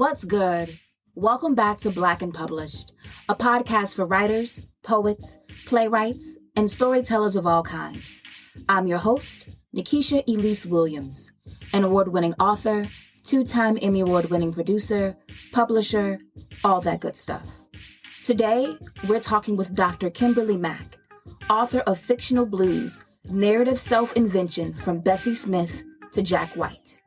What's good? Welcome back to Black and Published, a podcast for writers, poets, playwrights, and storytellers of all kinds. I'm your host, Nikisha Elise Williams, an award-winning author, two-time Emmy Award-winning producer, publisher, all that good stuff. Today, we're talking with Dr. Kimberly Mack, author of Fictional Blues, Narrative Self-Invention from Bessie Smith to Jack White.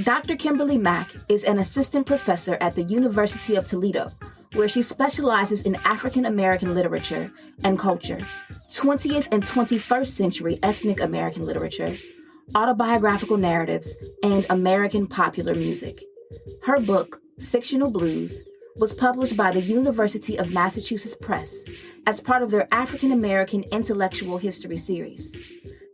Dr. Kimberly Mack is an assistant professor at the University of Toledo, where she specializes in African American literature and culture, 20th and 21st century ethnic American literature, autobiographical narratives, and American popular music. Her book, Fictional Blues, was published by the University of Massachusetts Press as part of their African American Intellectual History series.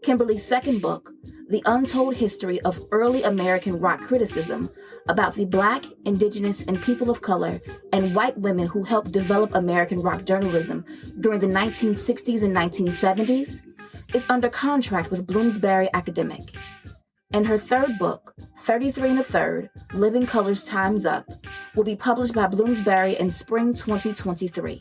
Kimberly's second book, The Untold History of Early American Rock Criticism, about the Black, Indigenous, and people of color and white women who helped develop American rock journalism during the 1960s and 1970s, is under contract with Bloomsbury Academic. And her third book, 33 and a Third, Living Colors Time's Up, will be published by Bloomsbury in spring 2023.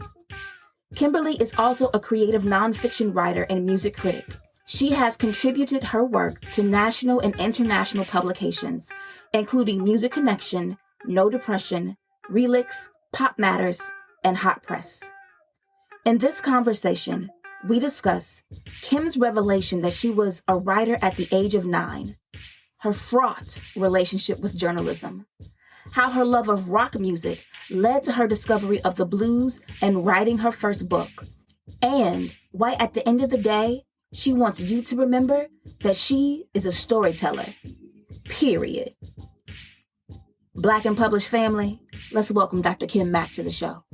Kimberly is also a creative nonfiction writer and music critic. She has contributed her work to national and international publications, including Music Connection, No Depression, Relix, Pop Matters, and Hot Press. In this conversation, we discuss Kim's revelation that she was a writer at the age of 9, her fraught relationship with journalism, how her love of rock music led to her discovery of the blues and writing her first book, and why at the end of the day, she wants you to remember that she is a storyteller, period. Black and Published family, let's welcome Dr. Kim Mack to the show.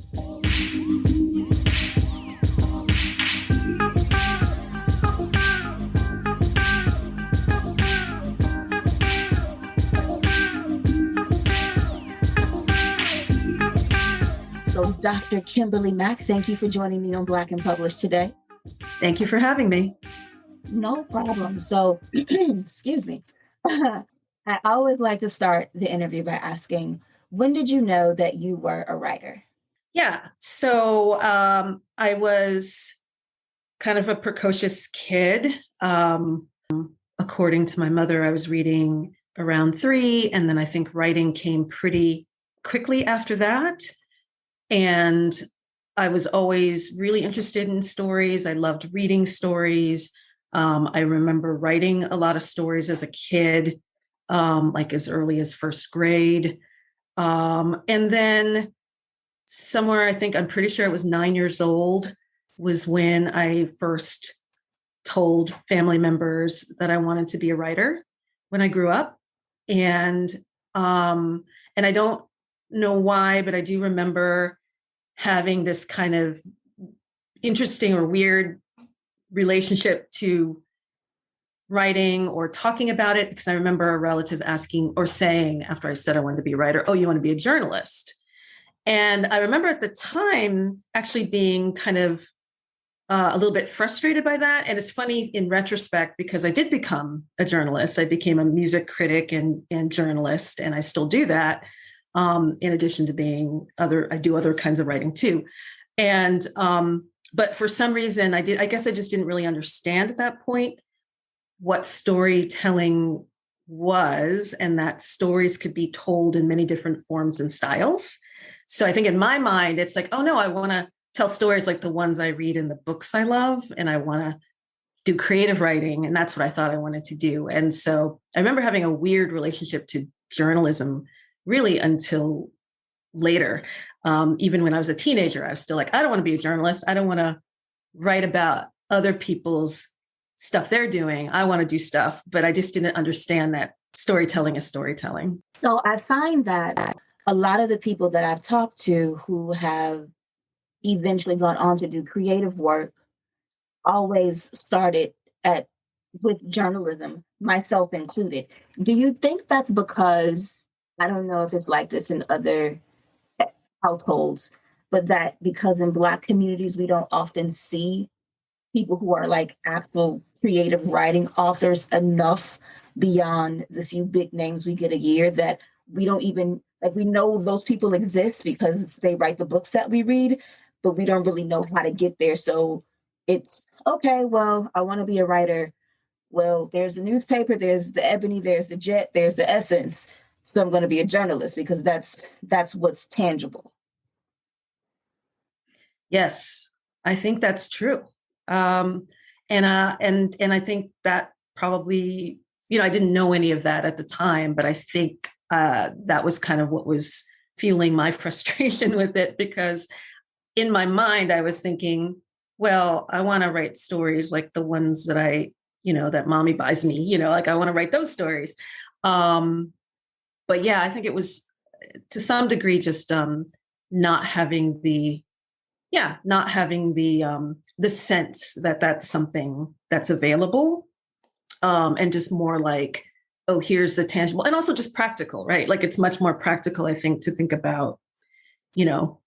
So Dr. Kimberly Mack, thank you for joining me on Black and Published today. Thank you for having me. No problem. So, excuse me. I always like to start the interview by asking, when did you know that you were a writer? Yeah. So I was kind of a precocious kid. According to my mother, I was reading around 3, and then I think writing came pretty quickly after that. And I was always really interested in stories. I loved reading stories. I remember writing a lot of stories as a kid, like as early as first grade. And then somewhere, I'm pretty sure it was 9 years old, was when I first told family members that I wanted to be a writer when I grew up. And I don't know why, but I do remember having this kind of interesting or weird relationship to writing or talking about it, because I remember a relative asking or saying after I said I wanted to be a writer, "Oh, you want to be a journalist?" And I remember at the time actually being kind of a little bit frustrated by that. And it's funny in retrospect, because I did become a journalist. I became a music critic and journalist, and I still do that. In addition to being I do other kinds of writing too. And, but for some reason I guess I just didn't really understand at that point what storytelling was, and that stories could be told in many different forms and styles. So I think in my mind, it's like, oh no, I want to tell stories like the ones I read in the books I love, and I want to do creative writing. And that's what I thought I wanted to do. And so I remember having a weird relationship to journalism really until later. Even when I was a teenager, I was still like, I don't want to be a journalist. I don't want to write about other people's stuff they're doing. I want to do stuff, but I just didn't understand that storytelling is storytelling. So I find that a lot of the people that I've talked to who have eventually gone on to do creative work always started with journalism, myself included. Do you think that's because, I don't know if it's like this in other households, but that because in Black communities, we don't often see people who are like actual creative writing authors enough beyond the few big names we get a year, that we don't even Like we know those people exist because they write the books that we read, but we don't really know how to get there. So it's okay, well, I want to be a writer. Well, there's the newspaper, there's the Ebony, there's the Jet, there's the Essence. So I'm going to be a journalist because that's what's tangible. Yes, I think that's true. Um, and I think that probably, I didn't know any of that at the time, but I think that was kind of what was fueling my frustration with it, because in my mind, I was thinking, well, I want to write stories like the ones that that mommy buys me, like I want to write those stories. But yeah, I think it was to some degree just not having the the sense that that's something that's available, and just more like, oh, here's the tangible, and also just practical, right? Like it's much more practical, I think, to think about, you know,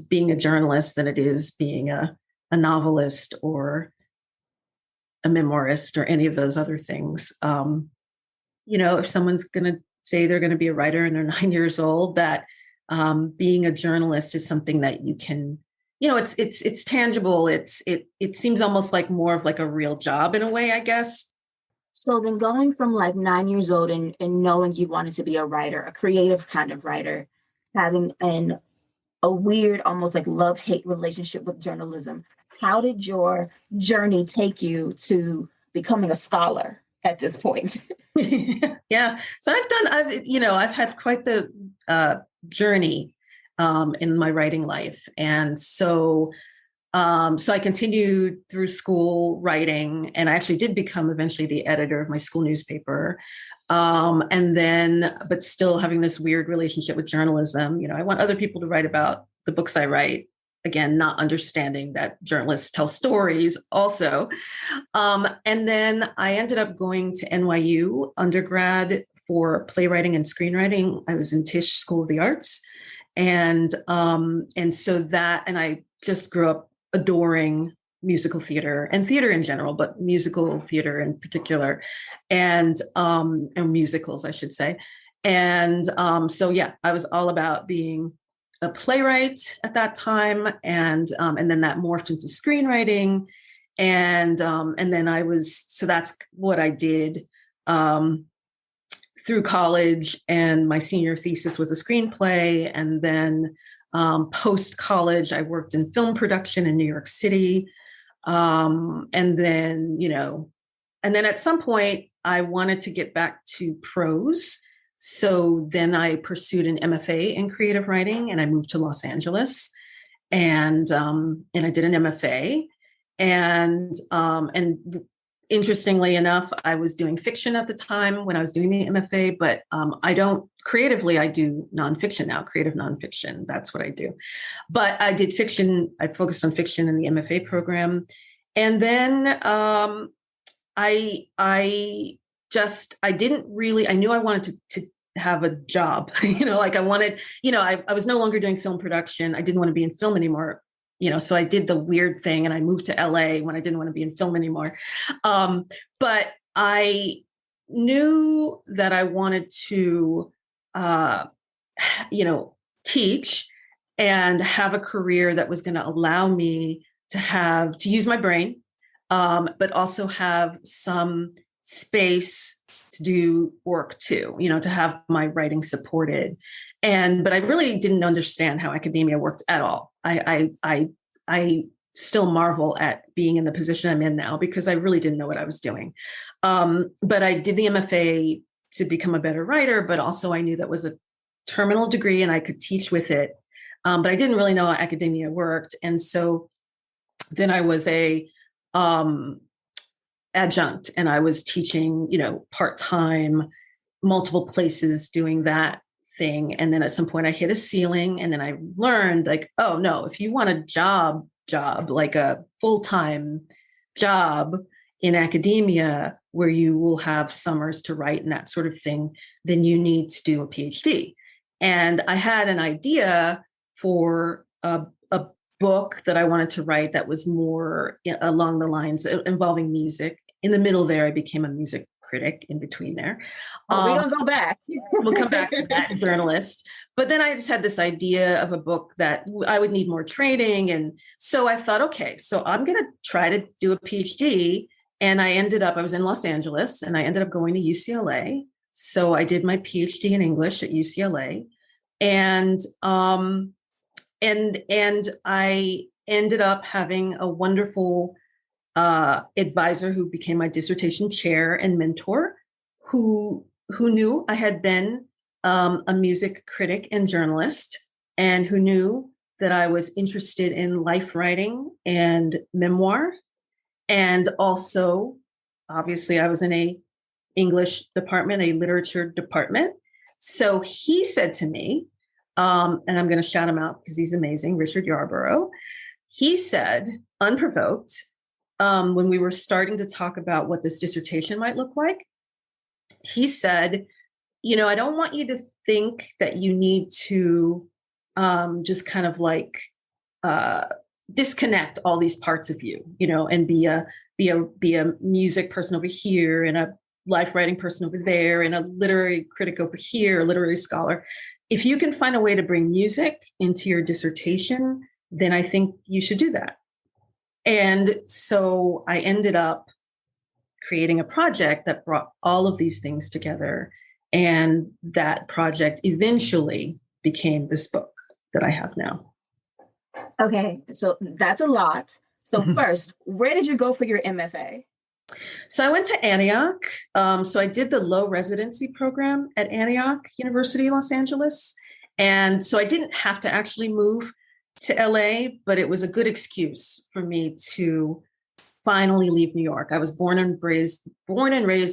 being a journalist than it is being a novelist or a memoirist or any of those other things. If someone's going to say they're going to be a writer and they're 9 years old, that being a journalist is something that you can, it's tangible. It seems almost like more of like a real job in a way, I guess. So then going from like 9 years old and knowing you wanted to be a writer, a creative kind of writer, having a weird, almost like love-hate relationship with journalism, how did your journey take you to becoming a scholar at this point? Yeah. So I've had quite the journey in my writing life. And so I continued through school writing, and I actually did become eventually the editor of my school newspaper. And then, but still having this weird relationship with journalism. I want other people to write about the books I write. Again, not understanding that journalists tell stories also. And then I ended up going to NYU undergrad for playwriting and screenwriting. I was in Tisch School of the Arts. And I just grew up adoring musical theater and theater in general, but musical theater in particular, and musicals, I should say. And so, yeah, I was all about being a playwright at that time, and then that morphed into screenwriting, and then so that's what I did through college, and my senior thesis was a screenplay, and then post college, I worked in film production in New York City. And then at some point I wanted to get back to prose. So then I pursued an MFA in creative writing, and I moved to Los Angeles, and I did an MFA, and interestingly enough, I was doing fiction at the time when I was doing the MFA, but I do nonfiction now, creative nonfiction. That's what I do. But I did fiction. I focused on fiction in the MFA program. And then I knew I wanted to have a job, like I wanted, I was no longer doing film production. I didn't want to be in film anymore. So I did the weird thing and I moved to LA when I didn't want to be in film anymore. But I knew that I wanted to, teach and have a career that was going to allow me to use my brain, but also have some space to do work too, to have my writing supported. But I really didn't understand how academia worked at all. I still marvel at being in the position I'm in now because I really didn't know what I was doing. But I did the MFA to become a better writer, but also I knew that was a terminal degree and I could teach with it. But I didn't really know how academia worked. And so then I was a adjunct, and I was teaching, part-time, multiple places doing that thing. And then at some point I hit a ceiling, and then I learned like, oh no, if you want a job, like a full-time job in academia where you will have summers to write and that sort of thing, then you need to do a PhD. And I had an idea for a book that I wanted to write that was more along the lines of involving music. In the middle there, I became a music critic in between there. Oh, we're going to go back. We'll come back to that, journalist. But then I just had this idea of a book that I would need more training. And so I thought, okay, so I'm going to try to do a PhD. And I was in Los Angeles, and I ended up going to UCLA. So I did my PhD in English at UCLA. And I ended up having a wonderful advisor who became my dissertation chair and mentor, who knew I had been a music critic and journalist, and who knew that I was interested in life writing and memoir. And also, obviously, I was in a English department, a literature department. So he said to me, and I'm going to shout him out because he's amazing, Richard Yarborough. He said, unprovoked, when we were starting to talk about what this dissertation might look like, he said, I don't want you to think that you need to just kind of like disconnect all these parts of you, and be a music person over here, and a life writing person over there, and a literary critic over here, a literary scholar. If you can find a way to bring music into your dissertation, then I think you should do that. And so I ended up creating a project that brought all of these things together. And that project eventually became this book that I have now. Okay, so that's a lot. So first, where did you go for your MFA? So I went to Antioch. So I did the low residency program at Antioch University, Los Angeles. And so I didn't have to actually move to LA, but it was a good excuse for me to finally leave New York. I was born and raised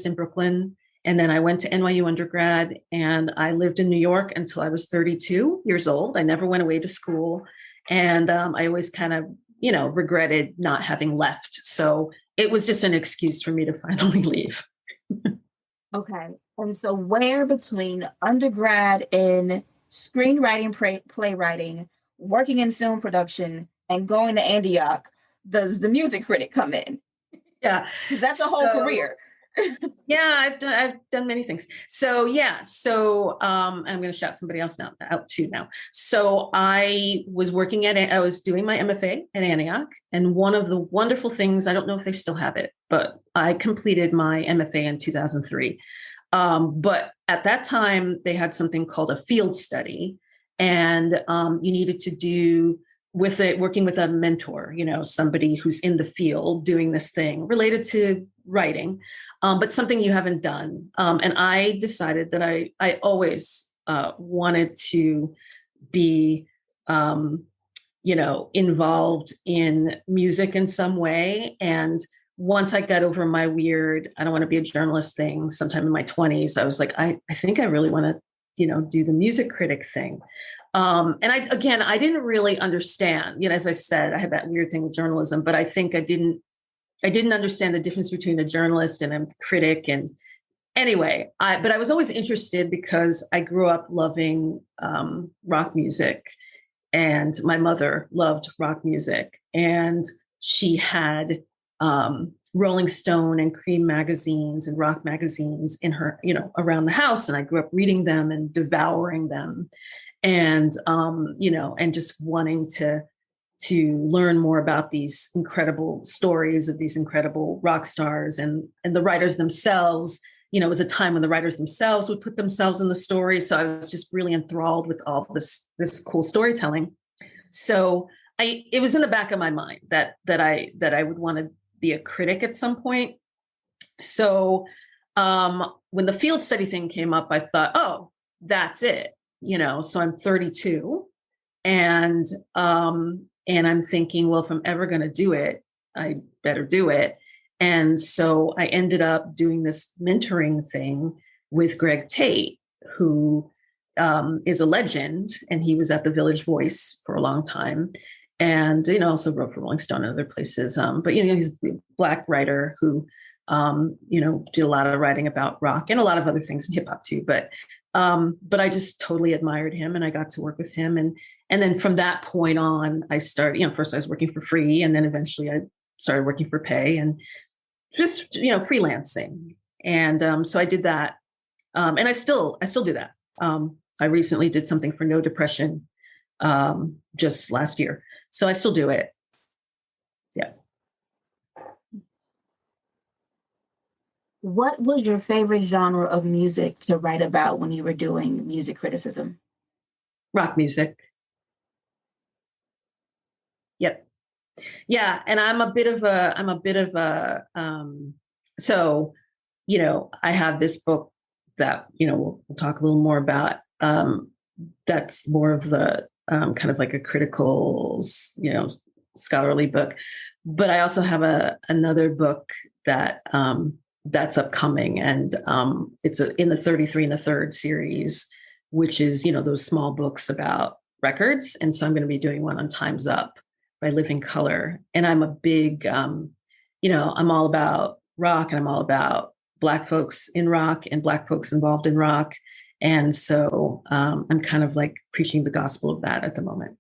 in Brooklyn. And then I went to NYU undergrad, and I lived in New York until I was 32 years old. I never went away to school. And I always kind of, regretted not having left. So it was just an excuse for me to finally leave. Okay. And so where between undergrad in screenwriting, playwriting, working in film production, and going to Antioch, does the music critic come in? Yeah. Because that's a whole career. Yeah, I've done many things. So I'm going to shout somebody else out too now. So I was doing my MFA at Antioch, and one of the wonderful things, I don't know if they still have it, but I completed my MFA in 2003. But at that time, they had something called a field study, and you needed to do working with a mentor, somebody who's in the field doing this thing related to writing, but something you haven't done. And I decided that I always wanted to be, involved in music in some way. And once I got over my weird, I don't want to be a journalist thing, sometime in my 20s, I was like, I think I really want to, do the music critic thing. And I didn't really understand, as I said, I had that weird thing with journalism, but I think I didn't understand the difference between a journalist and a critic. And anyway, but I was always interested because I grew up loving rock music, and my mother loved rock music, and she had Rolling Stone and Cream magazines and rock magazines in her, around the house. And I grew up reading them and devouring them. And, and just wanting to learn more about these incredible stories of these incredible rock stars and the writers themselves. It was a time when the writers themselves would put themselves in the story. So I was just really enthralled with all this cool storytelling. So it was in the back of my mind that I would want to be a critic at some point. So when the field study thing came up, I thought, oh, that's it. So I'm 32, and I'm thinking, well, if I'm ever going to do it, I better do it. And so I ended up doing this mentoring thing with Greg Tate, who is a legend, and he was at the Village Voice for a long time, and also wrote for Rolling Stone and other places. But he's a Black writer who did a lot of writing about rock and a lot of other things in hip hop too. But I just totally admired him, and I got to work with him. And then from that point on, I started, first I was working for free, and then eventually I started working for pay and just, freelancing. And so I did that. And I still do that. I recently did something for No Depression just last year. So I still do it. Yeah. What was your favorite genre of music to write about when you were doing music criticism? Rock music. Yep. Yeah. And so, I have this book that, we'll talk a little more about. That's more of the kind of like a critical, scholarly book. But I also have another book that that's upcoming, and it's in the 33 and a third series, which is those small books about records. And so I'm going to be doing one on Time's Up by Living Color. And I'm a big, I'm all about rock, and I'm all about Black folks in rock and Black folks involved in rock. And so I'm kind of like preaching the gospel of that at the moment.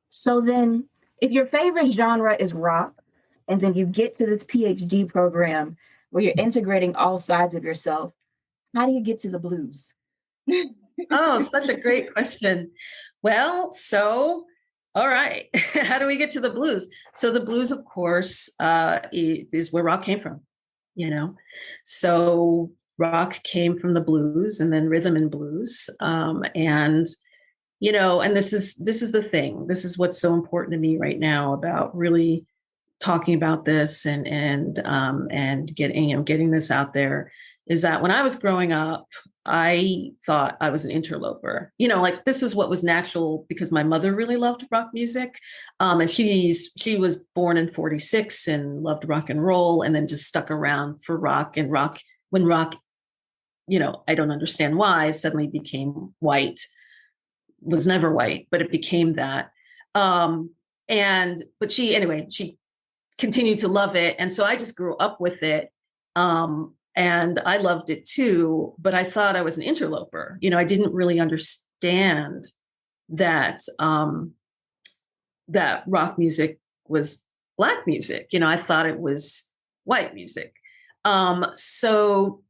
So then, if your favorite genre is rock, and then you get to this PhD program where you're integrating all sides of yourself, how do you get to the blues? Oh, such a great question. Well, so, all right. How do we get to the blues? So the blues, of course, is where rock came from, So rock came from the blues, and then rhythm and blues. And this is the thing. This is what's so important to me right now about really talking about this and getting this out there, is that when I was growing up, I thought I was an interloper. Like this is what was natural because my mother really loved rock music. And she was born in 46 and loved rock and roll, and then just stuck around for rock when rock, I don't understand why, suddenly became white. Was never white, but it became that. But she continued to love it. And so I just grew up with it. And I loved it too, but I thought I was an interloper. I didn't really understand that, that rock music was Black music. I thought it was white music. So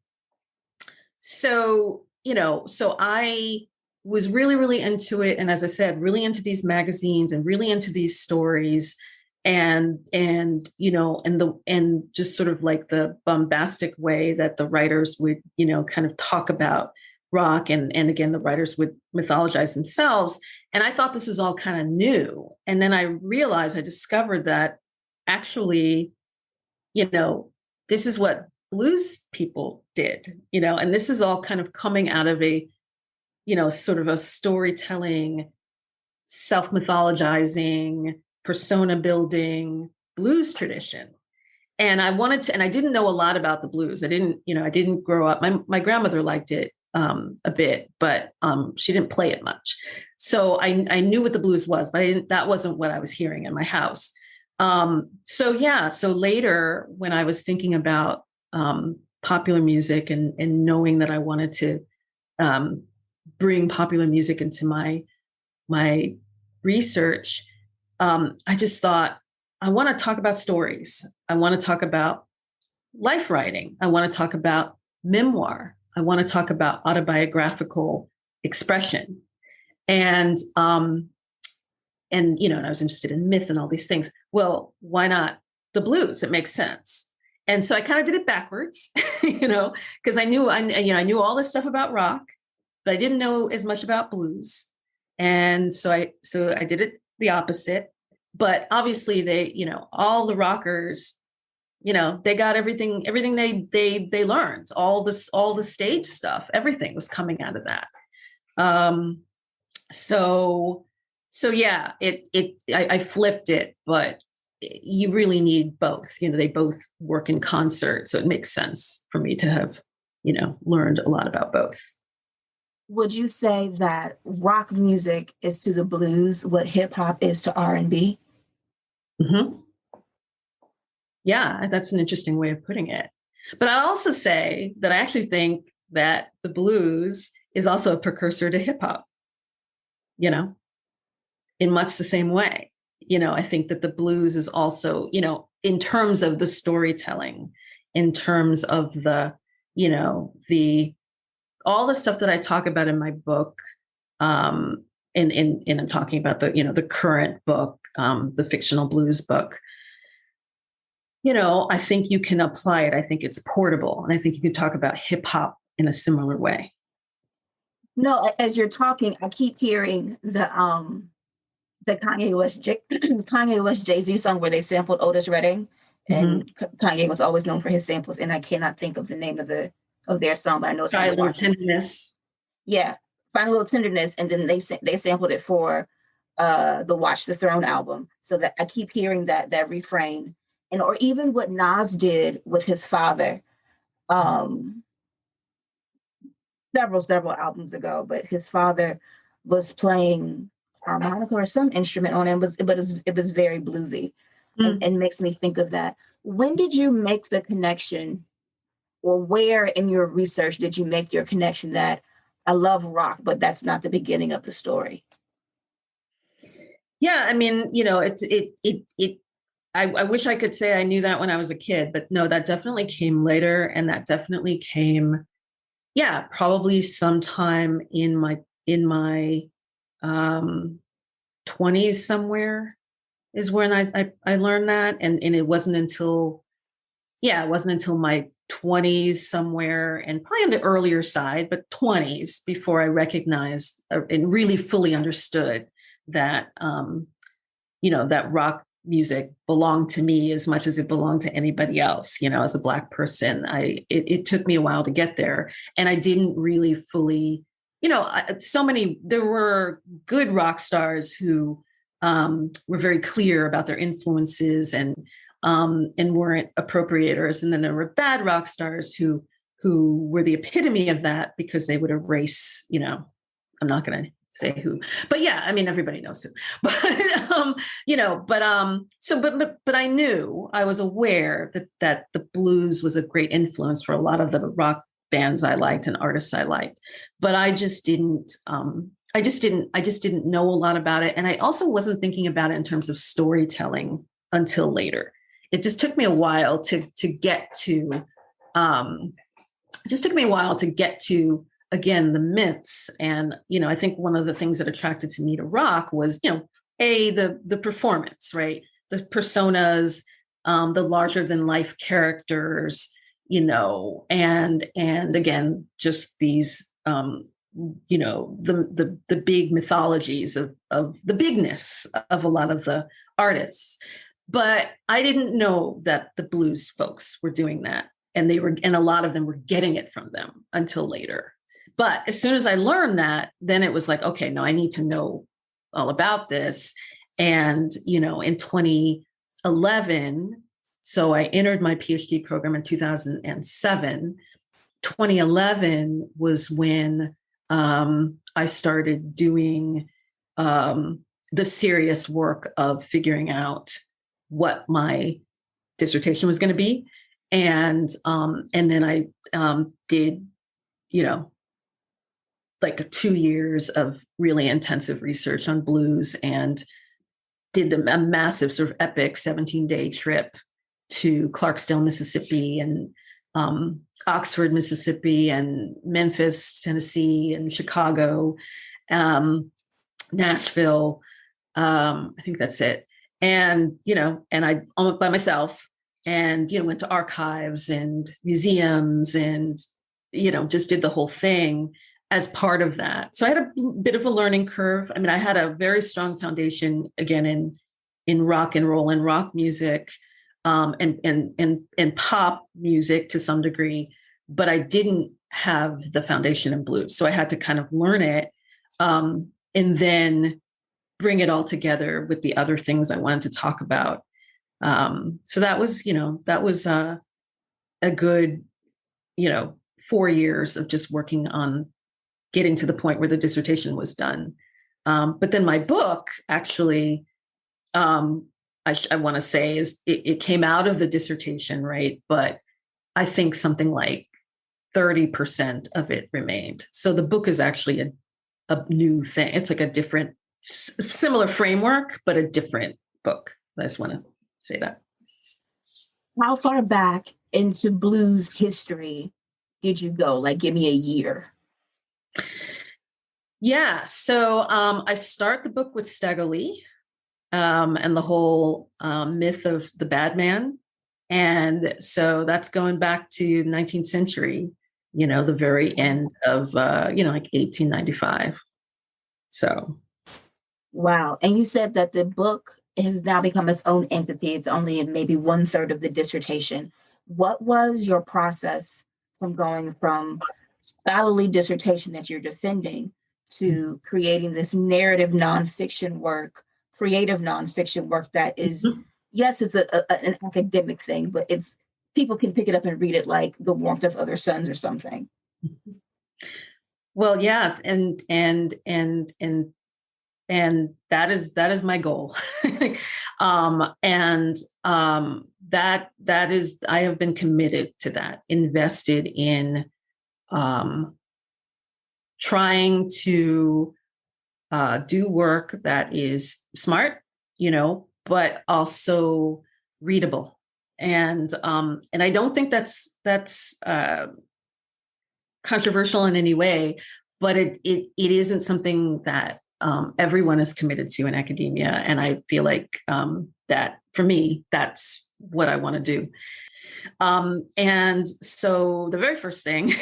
I was really, really into it. And as I said, really into these magazines and really into these stories, and just sort of like the bombastic way that the writers would, kind of talk about rock, and again, the writers would mythologize themselves. And I thought this was all kind of new. And then I discovered that actually, this is what blues people did, and this is all kind of coming out of a, sort of a storytelling, self-mythologizing, persona building blues tradition. And I didn't know a lot about the blues. I didn't grow up. My grandmother liked it a bit, but she didn't play it much. So I knew what the blues was, but that wasn't what I was hearing in my house. So later when I was thinking about popular music and knowing that I wanted to bring popular music into my research, I just thought, I want to talk about stories. I want to talk about life writing. I want to talk about memoir. I want to talk about autobiographical expression. And I was interested in myth and all these things. Well, why not the blues? It makes sense. And so I kind of did it backwards, because I knew all this stuff about rock, but I didn't know as much about blues. And so I did it the opposite. But obviously they, all the rockers, they got everything they learned, all the stage stuff, everything was coming out of that. I flipped it, but you really need both. They both work in concert. So it makes sense for me to have, learned a lot about both. Would you say that rock music is to the blues what hip hop is to R&B? Mm-hmm. Yeah, that's an interesting way of putting it. But I also say that I actually think that the blues is also a precursor to hip hop, in much the same way. I think that the blues is also, in terms of the storytelling, in terms of the, all the stuff that I talk about in my book, and I'm talking about the current book, the fictional blues book. I think you can apply it. I think it's portable, and I think you can talk about hip hop in a similar way. No, as you're talking, I keep hearing the Kanye West Jay-Z song where they sampled Otis Redding, and Kanye was always known for his samples, and I cannot think of the name of their song, but I know it's Try a Little Tenderness. Yeah, Find a Little Tenderness, and then they sampled it for the Watch the Throne album. So that I keep hearing that refrain, and or even what Nas did with his father, several albums ago. But his father was playing harmonica or some instrument on it, it was very bluesy, and makes me think of that. When did you make the connection, or where in your research did you make your connection that I love rock, but that's not the beginning of the story? Yeah, I mean, I wish I could say I knew that when I was a kid, but no, that definitely came later, and that definitely came, yeah, probably sometime in my 20s somewhere is when I learned that, and it wasn't until my 20s somewhere, and probably on the earlier side, but 20s, before I recognized and really fully understood that that rock music belonged to me as much as it belonged to anybody else. As a Black person, it took me a while to get there, and I didn't really fully, there were good rock stars who were very clear about their influences and weren't appropriators, and then there were bad rock stars who were the epitome of that, because they would erase. I'm not going to say who, but yeah, I mean, everybody knows who. But but I knew, I was aware that the blues was a great influence for a lot of the rock bands I liked and artists I liked, but I just didn't know a lot about it, and I also wasn't thinking about it in terms of storytelling until later. It just took me a while to get to. It just took me a while to get to, again, the myths. And, I think one of the things that attracted me to rock was, the performance, right? The personas, the larger than life characters, and again, just these, the big mythologies of the bigness of a lot of the artists. But I didn't know that the blues folks were doing that. And a lot of them were getting it from them until later. But as soon as I learned that, then it was like, okay, no, I need to know all about this. And, in 2011, so I entered my PhD program in 2007. 2011 was when I started doing the serious work of figuring out what my dissertation was going to be. And then I did, like 2 years of really intensive research on blues, and did a massive sort of epic 17-day trip to Clarksdale, Mississippi, and Oxford, Mississippi, and Memphis, Tennessee, and Chicago, Nashville. I think that's it. And, and I went by myself, and, went to archives and museums, and, just did the whole thing as part of that. So I had a bit of a learning curve. I mean, I had a very strong foundation, again, in rock and roll and rock music, and pop music to some degree, but I didn't have the foundation in blues. So I had to kind of learn it, and then bring it all together with the other things I wanted to talk about. So that was a good, 4 years of just working on getting to the point where the dissertation was done. But then my book actually, I want to say, is it came out of the dissertation, right? But I think something like 30% of it remained. So the book is actually a new thing. It's like a different, similar framework, but a different book. I just want to say that. How far back into blues history did you go? Like, give me a year. Yeah. So I start the book with Stegley and the whole myth of the bad man. And so that's going back to 19th century, the very end of, like 1895. So. Wow. And you said that the book has now become its own entity. It's only in maybe 1/3 of the dissertation. What was your process from going from scholarly dissertation that you're defending to creating this narrative nonfiction work, creative nonfiction work that is, yes, it's an academic thing, but it's people can pick it up and read it like The Warmth of Other Suns or something. Well, yeah, and that is my goal. That is, I have been committed to that, invested in trying to do work that is smart, but also readable. And I don't think that's controversial in any way, but it isn't something that everyone is committed to in academia. And I feel like that for me, that's what I want to do. And so the very first thing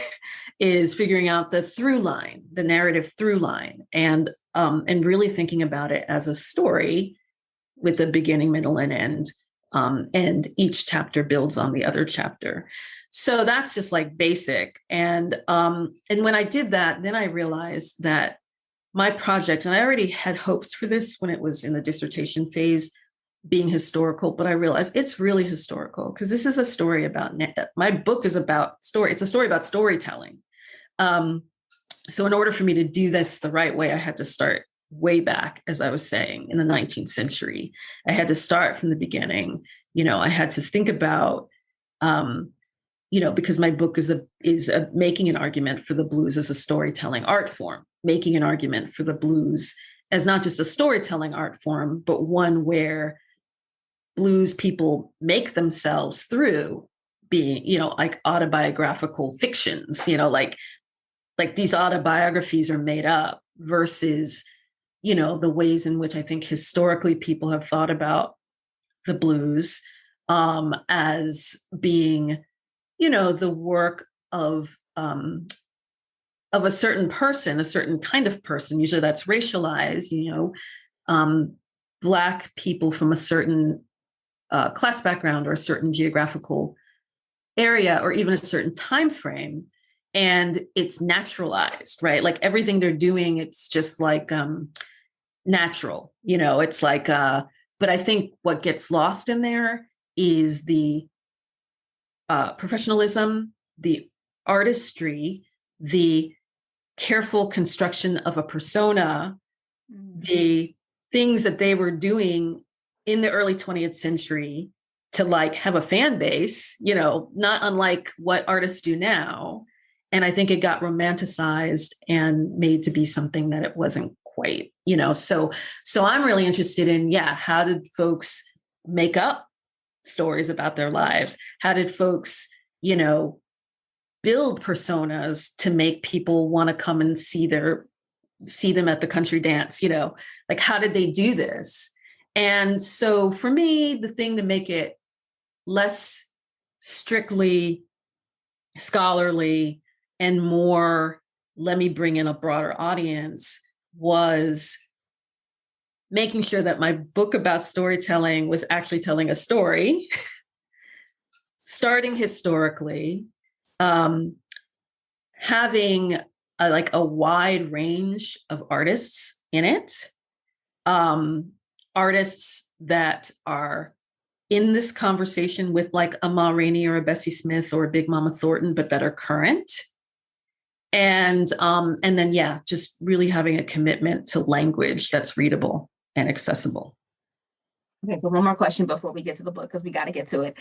is figuring out the through line, the narrative through line, and really thinking about it as a story with a beginning, middle, and end. And each chapter builds on the other chapter. So that's just like basic. And when I did that, then I realized that my project, and I already had hopes for this when it was in the dissertation phase, being historical, but I realized it's really historical because this is a story about, my book is about story. It's a story about storytelling. So in order for me to do this the right way, I had to start way back, as I was saying, in the 19th century. I had to start from the beginning. I had to think about, because my book is making an argument for the blues as a storytelling art form, making an argument for the blues as not just a storytelling art form, but one where blues people make themselves through being, like autobiographical fictions, like these autobiographies are made up versus, the ways in which I think historically people have thought about the blues as being, the work of a certain person, a certain kind of person. Usually that's racialized, Black people from a certain class background or a certain geographical area or even a certain time frame. And it's naturalized, right? Like everything they're doing, it's just like natural, it's like, but I think what gets lost in there is the professionalism, the artistry, the careful construction of a persona, the things that they were doing in the early 20th century to like have a fan base, not unlike what artists do now. And I think it got romanticized and made to be something that it wasn't quite, so I'm really interested in, how did folks make up stories about their lives? How did folks, build personas to make people want to come and see them at the country dance, like how did they do this? And so for me, the thing to make it less strictly scholarly and more, let me bring in a broader audience, was making sure that my book about storytelling was actually telling a story, starting historically, having a wide range of artists in it, artists that are in this conversation with like a Ma Rainey or a Bessie Smith or a Big Mama Thornton, but that are current. And then, just really having a commitment to language that's readable and accessible. Okay, so one more question before we get to the book, because we got to get to it.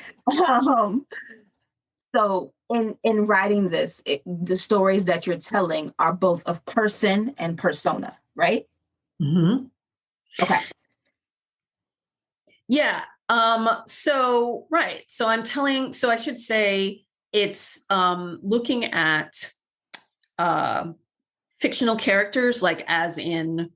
So in writing this, the stories that you're telling are both of person and persona, right? Mm-hmm. Okay. Yeah. So, right. So I should say It's looking at fictional characters, like as in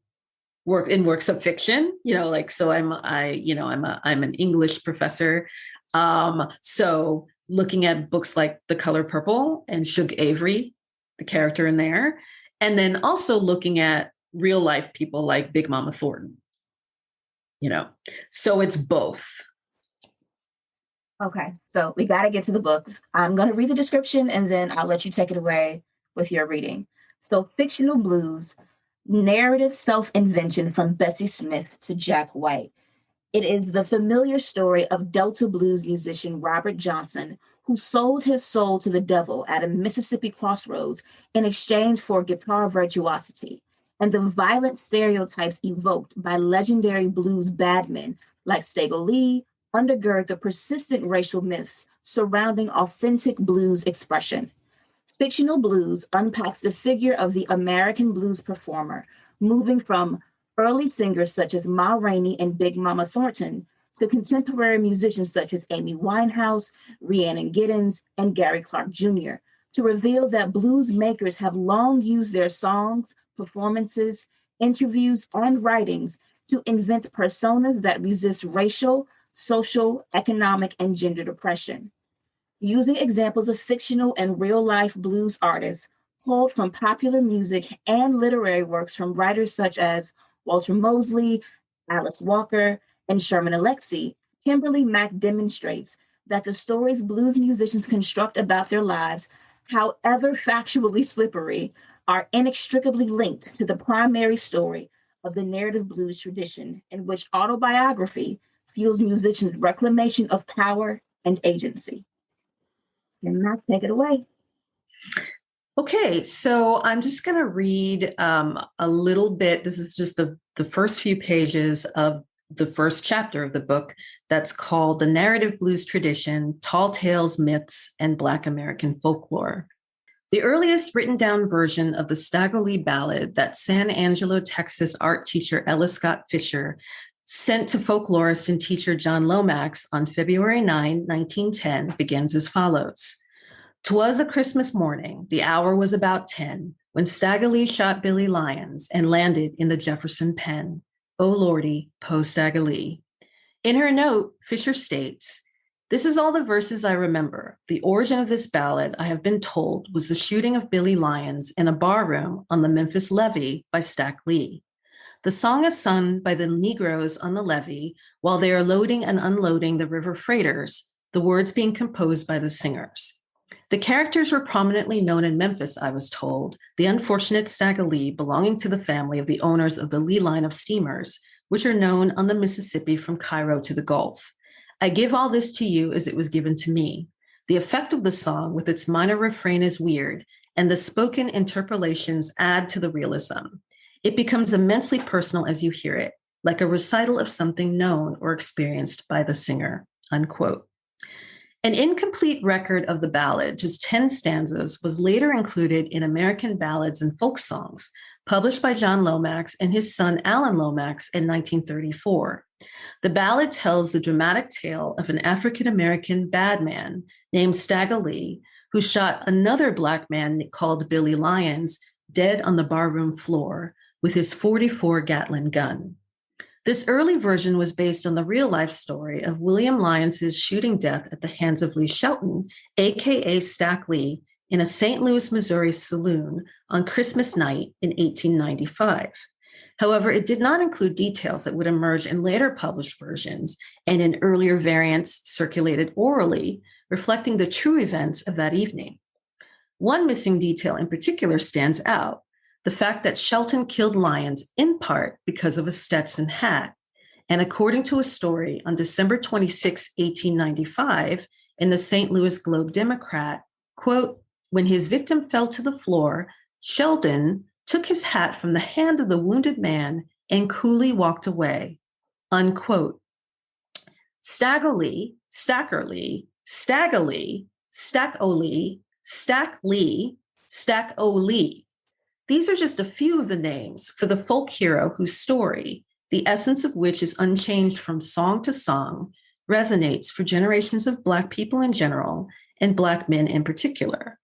works of fiction, like, so I'm an English professor. So looking at books like The Color Purple and Shug Avery, the character in there, and then also looking at real life people like Big Mama Thornton, so it's both. Okay, so we got to get to the book. I'm going to read the description and then I'll let you take it away with your reading. So, fictional blues, narrative self-invention from Bessie Smith to Jack White. It is the familiar story of Delta blues musician Robert Johnson, who sold his soul to the devil at a Mississippi crossroads in exchange for guitar virtuosity, and the violent stereotypes evoked by legendary blues badmen like Stagger Lee undergird the persistent racial myths surrounding authentic blues expression. Fictional blues unpacks the figure of the American blues performer, moving from early singers such as Ma Rainey and Big Mama Thornton to contemporary musicians such as Amy Winehouse, Rhiannon Giddens, and Gary Clark Jr., to reveal that blues makers have long used their songs, performances, interviews, and writings to invent personas that resist racial, social, economic, and gender oppression. Using examples of fictional and real-life blues artists pulled from popular music and literary works from writers such as Walter Mosley, Alice Walker, and Sherman Alexie, Kimberly Mack demonstrates that the stories blues musicians construct about their lives, however factually slippery, are inextricably linked to the primary story of the narrative blues tradition, in which autobiography fuels musicians' reclamation of power and agency. And Matt, take it away. Okay, so I'm just going to read a little bit. This is just the first few pages of the first chapter of the book that's called The Narrative Blues Tradition, Tall Tales, Myths, and Black American Folklore. The earliest written down version of the Stagger Lee ballad that San Angelo, Texas art teacher Ella Scott Fisher sent to folklorist and teacher John Lomax on February 9, 1910, begins as follows. 'Twas a Christmas morning, the hour was about 10, when Stagger Lee shot Billy Lyons and landed in the Jefferson pen. O Lordy, po Stagger Lee. In her note, Fisher states, this is all the verses I remember. The origin of this ballad, I have been told, was the shooting of Billy Lyons in a barroom on the Memphis levee by Stack Lee. The song is sung by the Negroes on the levee while they are loading and unloading the river freighters, the words being composed by the singers. The characters were prominently known in Memphis, I was told, the unfortunate Stagger Lee belonging to the family of the owners of the Lee line of steamers, which are known on the Mississippi from Cairo to the Gulf. I give all this to you as it was given to me. The effect of the song with its minor refrain is weird, and the spoken interpolations add to the realism. It becomes immensely personal as you hear it, like a recital of something known or experienced by the singer, unquote. An incomplete record of the ballad, just 10 stanzas, was later included in American Ballads and Folk Songs, published by John Lomax and his son Alan Lomax in 1934. The ballad tells the dramatic tale of an African-American bad man named Stagger Lee, who shot another Black man called Billy Lyons dead on the barroom floor with his .44 Gatling gun. This early version was based on the real-life story of William Lyons' shooting death at the hands of Lee Shelton, a.k.a. Stack Lee, in a St. Louis, Missouri saloon on Christmas night in 1895. However, it did not include details that would emerge in later published versions and in earlier variants circulated orally, reflecting the true events of that evening. One missing detail in particular stands out: the fact that Shelton killed Lyons in part because of a Stetson hat. And according to a story on December 26, 1895, in the St. Louis Globe-Democrat, quote, when his victim fell to the floor, Sheldon took his hat from the hand of the wounded man and coolly walked away, unquote. Stagger Lee, Stack Lee, Stack Lee. These are just a few of the names for the folk hero whose story, the essence of which is unchanged from song to song, resonates for generations of Black people in general, and Black men in particular.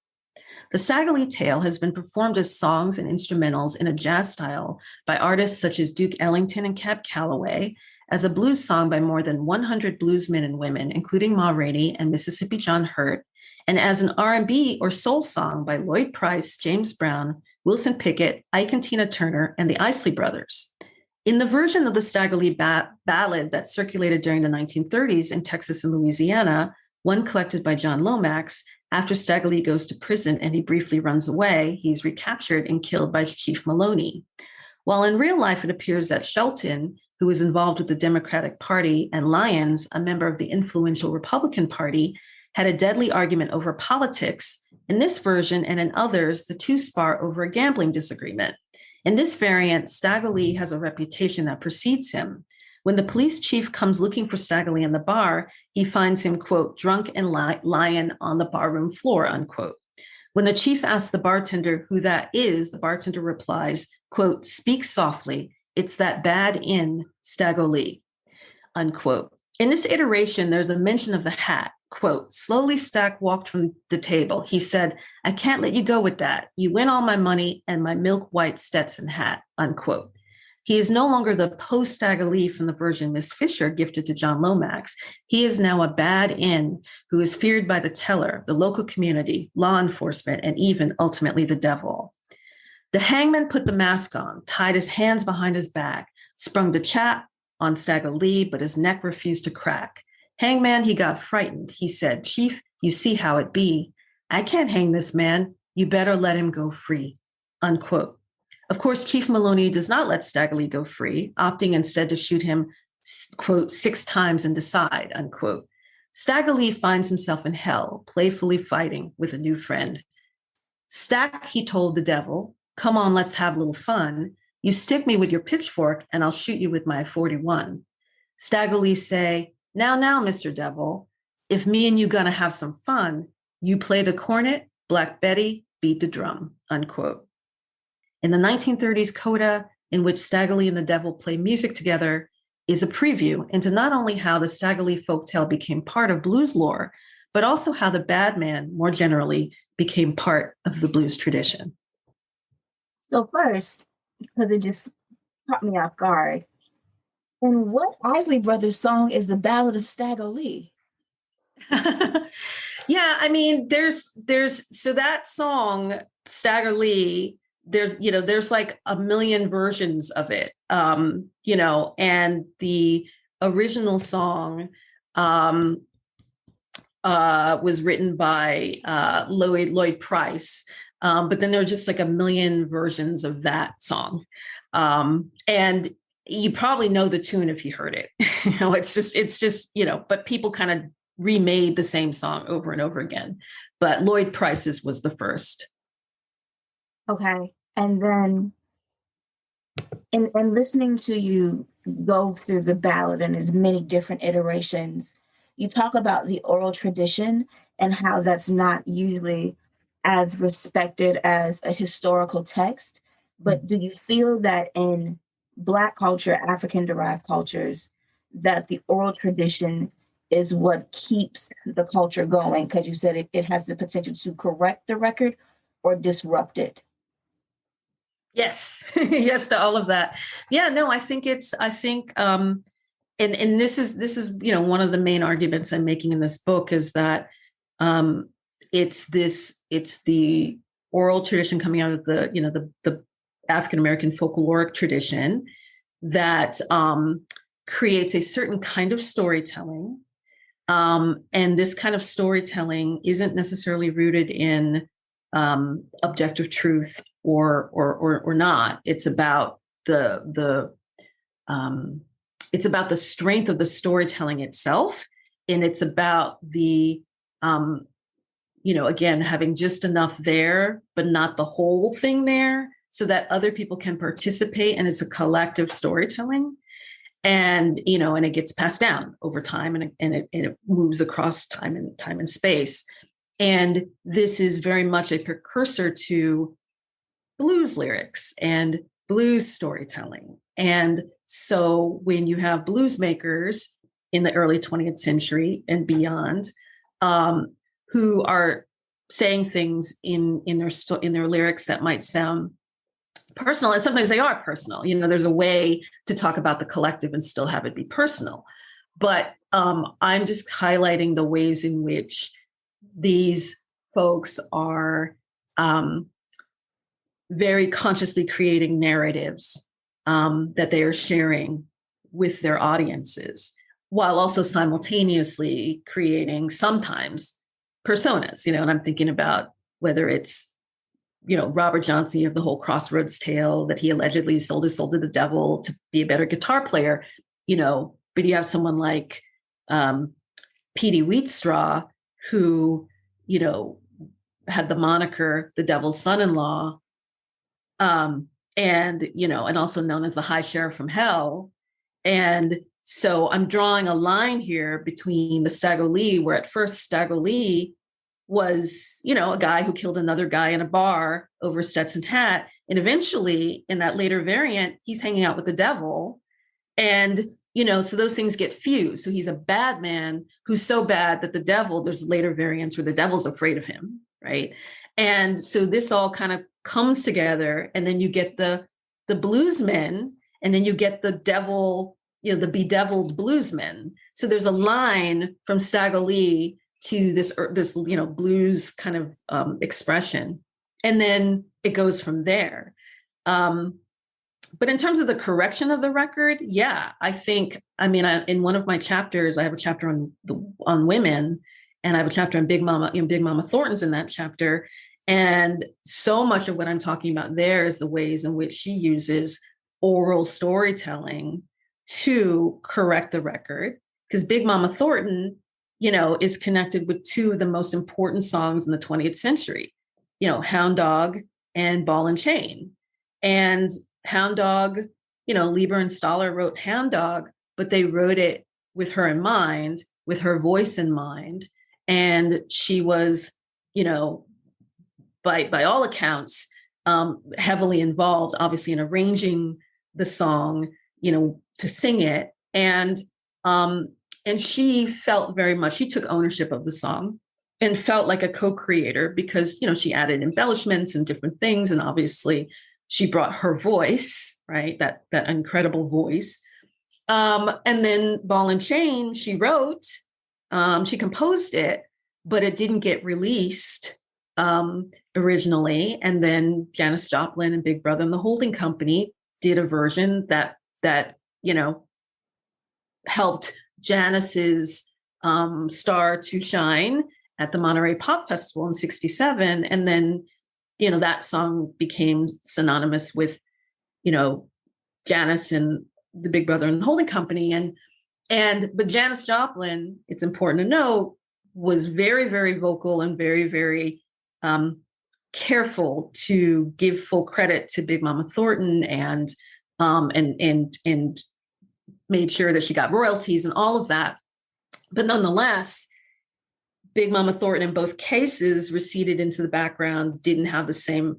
The Staggerly Tale has been performed as songs and instrumentals in a jazz style by artists such as Duke Ellington and Cab Calloway, as a blues song by more than 100 bluesmen and women, including Ma Rainey and Mississippi John Hurt, and as an R&B or soul song by Lloyd Price, James Brown, Wilson Pickett, Ike and Tina Turner, and the Isley Brothers. In the version of the Staggerly ballad that circulated during the 1930s in Texas and Louisiana, one collected by John Lomax, after Staggerly goes to prison and he briefly runs away, he's recaptured and killed by Chief Maloney. While in real life, it appears that Shelton, who was involved with the Democratic Party, and Lyons, a member of the influential Republican Party, had a deadly argument over politics. In this version and in others, the two spar over a gambling disagreement. In this variant, Staggerly has a reputation that precedes him. When the police chief comes looking for Staggerly in the bar, he finds him, quote, drunk and lying on the barroom floor, unquote. When the chief asks the bartender who that is, the bartender replies, quote, speak softly. It's that bad inn, Staggerly, unquote. In this iteration, there's a mention of the hat. Quote, slowly Stack walked from the table. He said, I can't let you go with that. You win all my money and my milk white Stetson hat, unquote. He is no longer the post-Staggerly from the version Miss Fisher gifted to John Lomax. He is now a bad inn who is feared by the teller, the local community, law enforcement, and even ultimately the devil. The hangman put the mask on, tied his hands behind his back, sprung the chap on Staggerly, but his neck refused to crack. Hangman, he got frightened. He said, Chief, you see how it be. I can't hang this man. You better let him go free, unquote. Of course, Chief Maloney does not let Staggerly go free, opting instead to shoot him, quote, 6 times and decide, unquote. Staggerly finds himself in hell, playfully fighting with a new friend. Stack, he told the devil, come on, let's have a little fun. You stick me with your pitchfork and I'll shoot you with my 41. Staggerly say, now, Mr. Devil, if me and you gonna have some fun, you play the cornet, Black Betty, beat the drum, unquote. In the 1930s coda, in which Staggerly and the devil play music together, is a preview into not only how the Staggerly folktale became part of blues lore, but also how the bad man, more generally, became part of the blues tradition. So first, because it just caught me off guard, and what Isley Brothers song is the Ballad of Staggerly? Yeah, I mean, there's so that song, Staggerly, there's like a million versions of it, and the original song was written by Lloyd Price, but then there are just like a million versions of that song, and you probably know the tune if you heard it. It's just but people kind of remade the same song over and over again, but Lloyd Price's was the first. Okay. And then in listening to you go through the ballad and as many different iterations, you talk about the oral tradition and how that's not usually as respected as a historical text. But do you feel that in Black culture, African-derived cultures, that the oral tradition is what keeps the culture going? Because you said it has the potential to correct the record or disrupt it. Yes. Yes to all of that. Yeah, no, and this is one of the main arguments I'm making in this book is that it's the oral tradition coming out of the African American folkloric tradition that creates a certain kind of storytelling, and this kind of storytelling isn't necessarily rooted in objective truth or not. It's about the strength of the storytelling itself, and it's about the again having just enough there, but not the whole thing there, so that other people can participate, and it's a collective storytelling, and and it gets passed down over time, and it moves across time and space. And this is very much a precursor to blues lyrics and blues storytelling. And so when you have blues makers in the early 20th century and beyond, who are saying things in their lyrics that might sound personal, and sometimes they are personal. There's a way to talk about the collective and still have it be personal. But I'm just highlighting the ways in which these folks are very consciously creating narratives that they are sharing with their audiences, while also simultaneously creating sometimes personas, and I'm thinking about whether it's, Robert Johnson, you have the whole Crossroads tale that he allegedly sold his soul to the devil to be a better guitar player, but you have someone like Petey Wheatstraw, who, had the moniker, the devil's son-in-law, and also known as the High Sheriff from Hell. And so I'm drawing a line here between the Stagger Lee, where at first Stagger Lee was, a guy who killed another guy in a bar over a Stetson hat. And eventually, in that later variant, he's hanging out with the devil. And, so those things get fused. So he's a bad man who's so bad that the devil, there's later variants where the devil's afraid of him, right? And so this all kind of comes together, and then you get the bluesmen, and then you get the devil, the bedeviled bluesmen. So there's a line from Stagger Lee to this blues kind of expression, and then it goes from there. But in terms of the correction of the record, yeah, I think, in one of my chapters, I have a chapter on women, and I have a chapter on Big Mama Thornton's in that chapter. And so much of what I'm talking about there is the ways in which she uses oral storytelling to correct the record. Because Big Mama Thornton, is connected with two of the most important songs in the 20th century, Hound Dog and Ball and Chain. And Hound Dog, Lieber and Stoller wrote Hound Dog, but they wrote it with her in mind, with her voice in mind. And she was, by all accounts, heavily involved, obviously, in arranging the song, to sing it. And she felt very much, she took ownership of the song and felt like a co-creator because, she added embellishments and different things. And obviously she brought her voice, right? That incredible voice. And then Ball and Chain, she wrote, she composed it, but it didn't get released originally. And then Janis Joplin and Big Brother and the Holding Company did a version that helped Janis's star to shine at the Monterey Pop Festival in '67. And then, that song became synonymous with, Janis and the Big Brother and the Holding Company. But Janis Joplin, it's important to know, was very, very vocal and very, very careful to give full credit to Big Mama Thornton and made sure that she got royalties and all of that. But nonetheless, Big Mama Thornton in both cases receded into the background, didn't have the same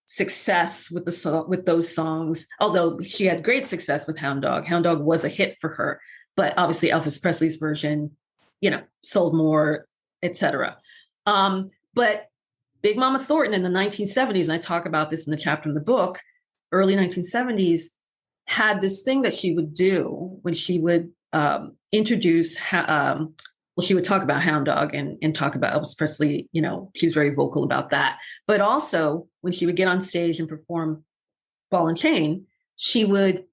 success with those songs, although she had great success with Hound Dog. Hound Dog was a hit for her, but obviously Elvis Presley's version, sold more, etc. But Big Mama Thornton in the 1970s, and I talk about this in the chapter in the book, early 1970s, had this thing that she would do when she would introduce, she would talk about Hound Dog and talk about Elvis Presley. She's very vocal about that. But also when she would get on stage and perform Ball and Chain, she would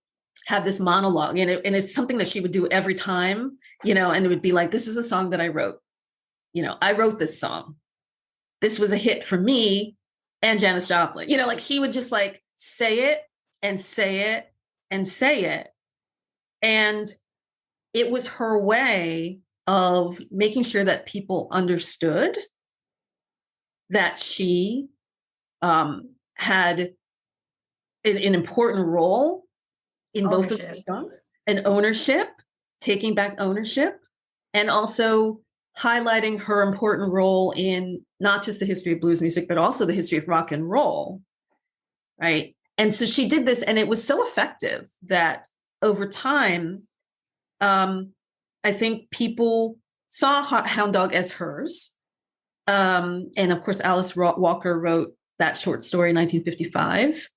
have this monologue, and it's something that she would do every time, and it would be like, this is a song that I wrote. I wrote this song. This was a hit for me and Janis Joplin. She would just say it and say it and say it. And it was her way of making sure that people understood that she had an important role in both of these songs, and ownership, taking back ownership, and also highlighting her important role in not just the history of blues music, but also the history of rock and roll, right? And so she did this, and it was so effective that over time, I think people saw Hound Dog as hers. And of course, Alice Walker wrote that short story in 1955,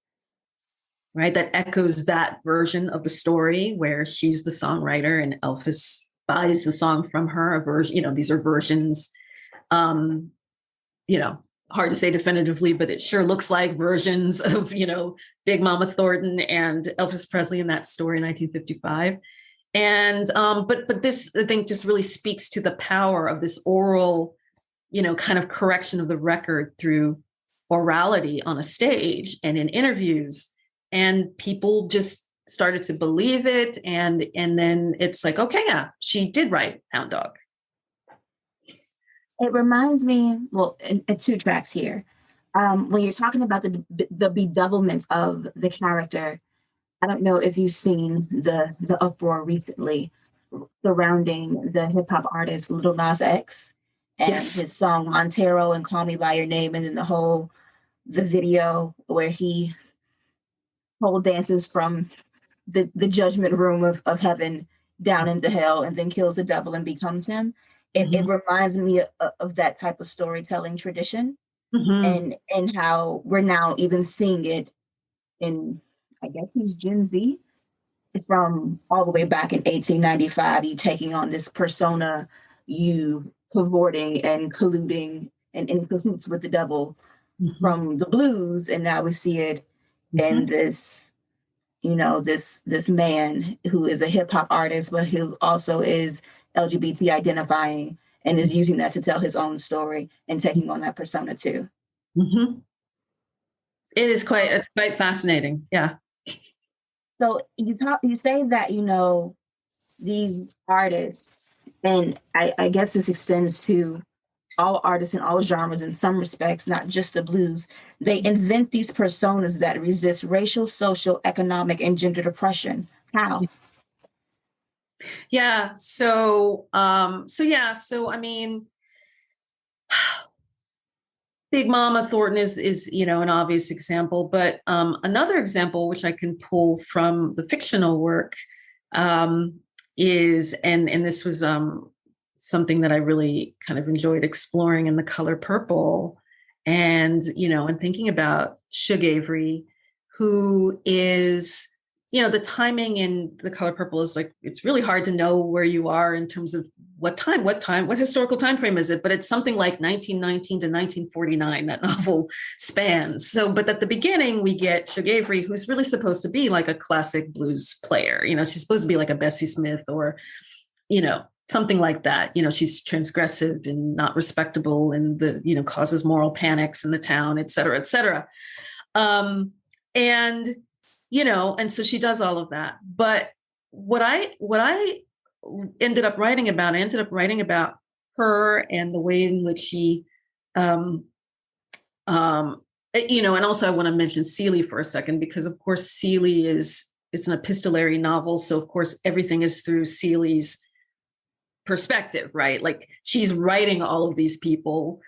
right? That echoes that version of the story where she's the songwriter and Elvis buys the song from her. A version, these are versions. Um, Hard to say definitively, but it sure looks like versions of, Big Mama Thornton and Elvis Presley in that story in 1955. And but this, I think, just really speaks to the power of this oral, kind of correction of the record through orality on a stage and in interviews. And people just started to believe it. And then it's like, okay, yeah, she did write Hound Dog. It reminds me, well, in two tracks here. When you're talking about the bedevilment of the character, I don't know if you've seen the uproar recently surrounding the hip hop artist Lil Nas X and Yes. his song Montero and Call Me by Your Name, and then the video where he pole dances from the judgment room of heaven down into hell and then kills the devil and becomes him. It reminds me of that type of storytelling tradition, and how we're now even seeing it in, I guess he's Gen Z, from all the way back in 1895, you taking on this persona, you cavorting and colluding and in cahoots with the devil from the blues, and now we see it in this, this man who is a hip hop artist, but who also is LGBT identifying and is using that to tell his own story and taking on that persona too. It is quite fascinating. Yeah. So you say that, these artists, and I guess this extends to all artists in all genres in some respects, not just the blues, they invent these personas that resist racial, social, economic, and gender oppression. How? Yeah. So I mean, Big Mama Thornton is an obvious example, but another example which I can pull from the fictional work is, and this was something that I really kind of enjoyed exploring in The Color Purple, and and thinking about Shug Avery, who is, the timing in The Color Purple is like, it's really hard to know where you are in terms of what historical time frame is it, but it's something like 1919 to 1949 that novel spans. So, but at the beginning we get Shug Avery, who's really supposed to be like a classic blues player. She's supposed to be like a Bessie Smith or, something like that. She's transgressive and not respectable, and causes moral panics in the town, et cetera, et cetera. And so she does all of that. But what I ended up writing about her and the way in which she, and also I want to mention Seeley for a second, because of course Seeley it's an epistolary novel. So of course everything is through Seeley's perspective, right? Like she's writing all of these people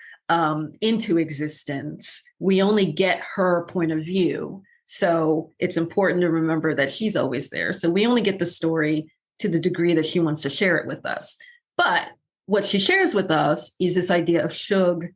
into existence. We only get her point of view. So it's important to remember that she's always there. So we only get the story to the degree that she wants to share it with us. But what she shares with us is this idea of Shug,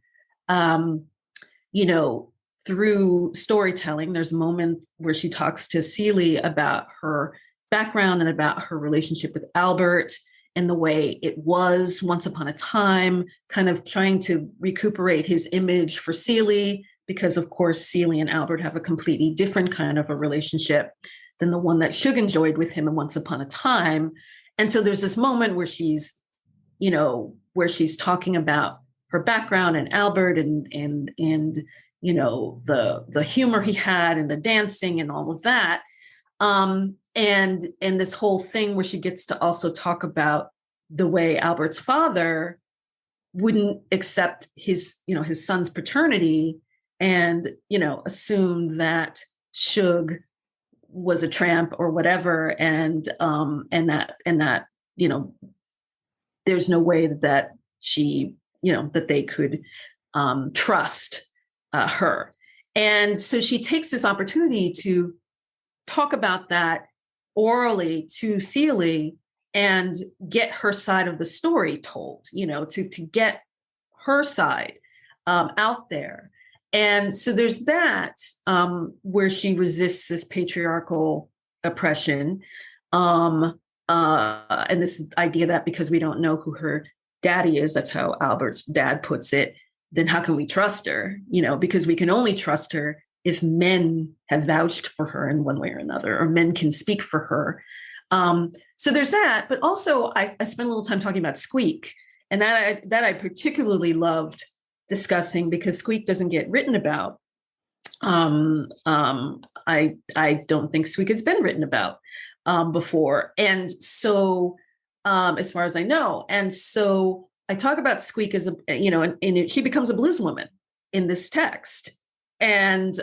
through storytelling. There's a moment where she talks to Seeley about her background and about her relationship with Albert and the way it was once upon a time, kind of trying to recuperate his image for Seeley, because of course Seeley and Albert have a completely different kind of a relationship than the one that Shug enjoyed with him in Once Upon a Time. And so there's this moment where she's talking about her background and Albert and the humor he had and the dancing and all of that. And this whole thing where she gets to also talk about the way Albert's father wouldn't accept his son's paternity and, assume that Shug was a tramp or whatever. And that, there's no way that she, that they could trust her. And so she takes this opportunity to talk about that orally to Seeley and get her side of the story told, to get her side. out there. And so there's that, where she resists this patriarchal oppression. And this idea that because we don't know who her daddy is, that's how Albert's dad puts it, then how can we trust her? Because we can only trust her if men have vouched for her in one way or another, or men can speak for her. So there's that, but also I spent a little time talking about Squeak, and that I particularly loved discussing because Squeak doesn't get written about. I don't think Squeak has been written about before, and so as far as I know, and so I talk about Squeak as and she becomes a blues woman in this text, and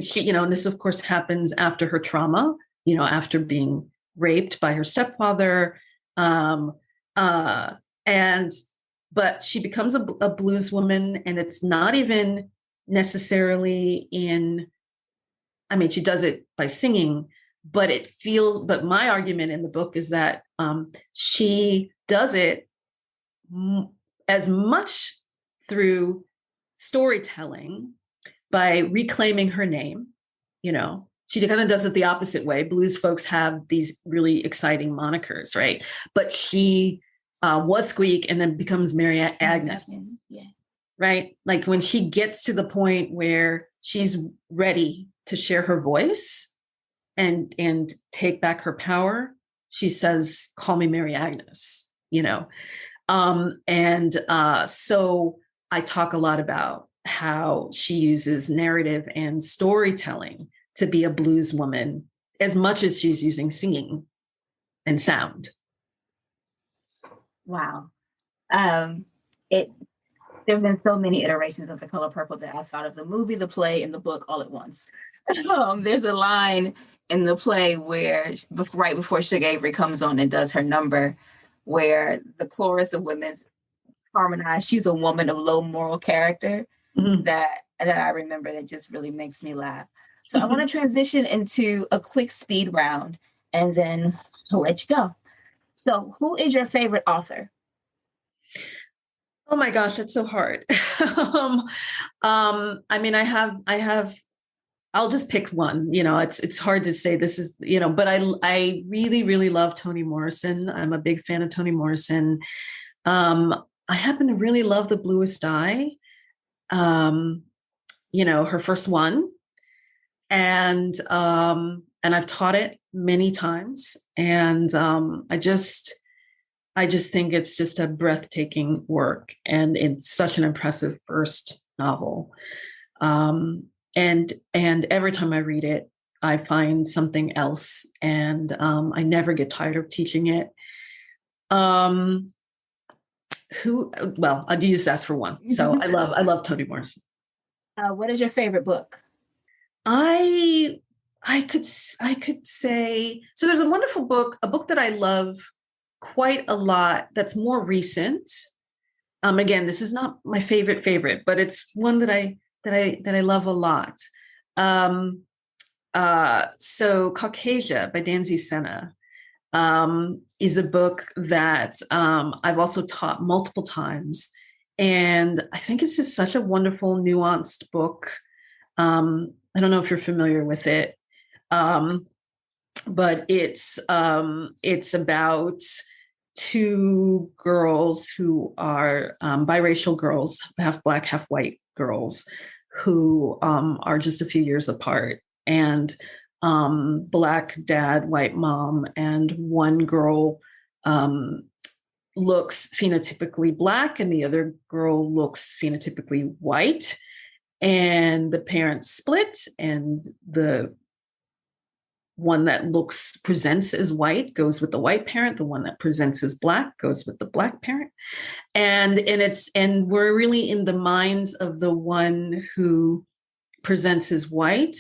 she, and this of course happens after her trauma, after being raped by her stepfather, but she becomes a blues woman, and it's not even necessarily she does it by singing, but but my argument in the book is that she does it as much through storytelling by reclaiming her name. She kind of does it the opposite way. Blues folks have these really exciting monikers, right? But she was Squeak and then becomes Mary Agnes. Yeah. Right? Like when she gets to the point where she's ready to share her voice and take back her power, she says, "Call me Mary Agnes," So I talk a lot about how she uses narrative and storytelling to be a blues woman as much as she's using singing and sound. Wow. There have been so many iterations of The Color Purple that I thought of the movie, the play, and the book all at once. There's a line in the play where, right before Sugar Avery comes on and does her number, where the chorus of women harmonize, "She's a woman of low moral character," that I remember, that just really makes me laugh. So I want to transition into a quick speed round, and then I'll let you go. So who is your favorite author? Oh my gosh, that's so hard. I have, I'll just pick one. It's hard to say this is, but I really, really love Toni Morrison. I'm a big fan of Toni Morrison. I happen to really love The Bluest Eye, her first one. And I've taught it many times. And I just think it's just a breathtaking work, and it's such an impressive first novel. And every time I read it, I find something else, and I never get tired of teaching it. I'll use that for one. So I love Toni Morrison. What is your favorite book? I could say, so there's a wonderful book, a book that I love quite a lot that's more recent. Again, this is not my favorite, but it's one that I love a lot. So Caucasia by Danzy Senna is a book that I've also taught multiple times. And I think it's just such a wonderful, nuanced book. I don't know if you're familiar with it, but it's about two girls who are biracial girls, half Black, half white girls, who are just a few years apart, and Black dad, white mom, and one girl looks phenotypically Black and the other girl looks phenotypically white. And the parents split, and the one that presents as white goes with the white parent. The one that presents as Black goes with the Black parent. And we're really in the minds of the one who presents as white.